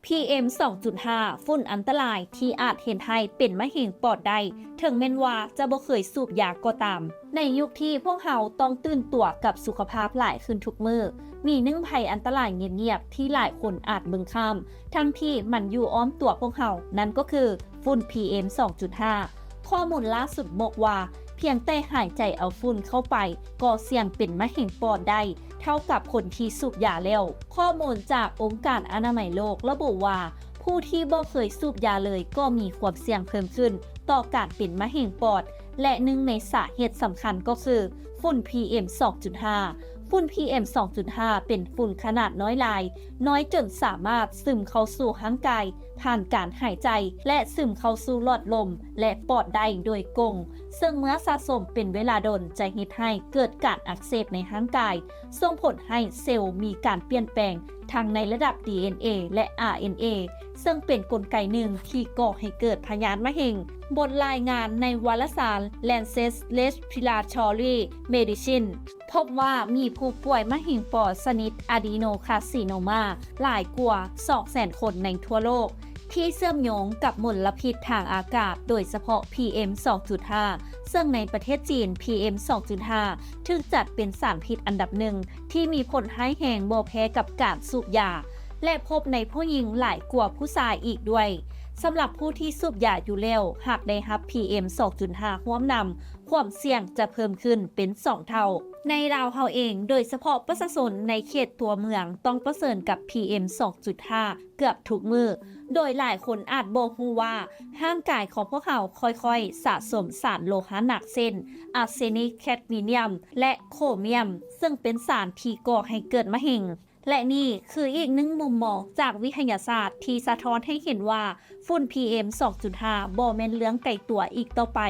PM 2.5 ฝุ่นอันตรายที่อาจเห็นให้เป็นมะเร็งปอดได้ถึงแม้นว่าจะบ่เคยสูบยาก็ตามในยุคที่พวกเราต้องตื่นตัวกับสุขภาพหลายขึ้นทุกมือมีหนึ่งภัยอันตรายเงียบๆที่หลายคนอาจเบิ่งข้ามทั้งที่มันอยู่อ้อมตัวพวกเรานั่นก็คือฝุ่น PM 2.5 ข้อมูลล่าสุดบอกว่าเพียงแต่หายใจเอาฝุ่นเข้าไปก็เสี่ยงเป็นมะเร็งปอดได้เท่ากับคนที่สูบยาแล้วข้อมูลจากองค์การอนามัยโลกระบุว่าผู้ที่บ่เคยสูบยาเลยก็มีความเสี่ยงเพิ่มขึ้นต่อการเป็นมะเร็งปอดและหนึ่งในสาเหตุสำคัญก็คือฝุ่น PM 2.5 ฝุ่น PM 2.5 เป็นฝุ่นขนาดน้อยลายน้อยจนสามารถซึมเข้าสู่ร่างกายผ่านการหายใจและซึมเข้าสู่หลอดลมและปอดได้โดยกงซึ่งเมื่อสะสมเป็นเวลาดนจะเฮ็ดให้เกิดการอักเสบในร่างกายส่งผลให้เซลล์มีการเปลี่ยนแปลงทั้งในระดับ DNA และ RNA ซึ่งเป็นกลไกหนึ่งที่ก่อให้เกิดพยาธิมะเร็งบทรายงานในวารสาร Lancet Respiratory Medicine พบว่ามีผู้ป่วยมะเร็งปอดชนิดอะดีโนคาร์ซิโนมาหลายกว่า 200,000 คนในทั่วโลกที่เชื่อมโยงกับมลพิษทางอากาศโดยเฉพาะ PM 2.5 ซึ่งในประเทศจีน PM 2.5 ถูกจัดเป็นสารพิษอันดับหนึ่งที่มีผลร้ายแรงบ่แพ้กับการสูบยาและพบในผู้หญิงหลายกว่าผู้ชายอีกด้วยสำหรับผู้ที่สูบยาอยู่แล้วหากได้รับ PM 2.5 ร่วมนำความเสี่ยงจะเพิ่มขึ้นเป็น 2 เท่าในลาวเฮาเองโดยเฉพาะประชาชนในเขตตัวเมืองต้องเผชิญกับ PM 2.5 เกือบทุกมือโดยหลายคนอาจบ่ฮู้ว่าร่างกายของพวกเขาค่อยๆสะสมสารโลหะหนักเช่นอาร์เซนิกแคดมิเนียมและโครเมียมซึ่งเป็นสารที่ก่อให้เกิดมะเร็งและนี่คืออีกหนึ่งมุมมองจากวิทยาศาสตร์ที่สะท้อนให้เห็นว่าฝุ่น PM 2.5 บ่แม่นเรื่องไกลตัวอีกต่อไป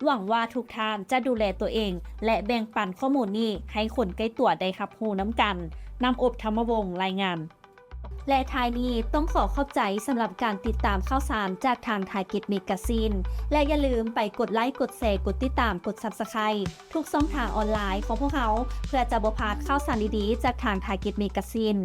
หวังว่าทุกท่านจะดูแลตัวเองและแบ่งปันข้อมูลนี้ให้คนใกล้ตัวได้รับรู้น้ำกันนำอบธรรมวงศ์รายงานและท้ายนี้ต้องขอบใจสำหรับการติดตามข่าวสารจากทางไทยเก็ตเมกาซีนและอย่าลืมไปกดไลค์กดแชร์กดติดตามกด Subscribe ทุกช่องทางออนไลน์ของพวกเขาเพื่อจะบ่พลาดข่าวสารดีๆจากทางไทยเก็ตเมกาซีน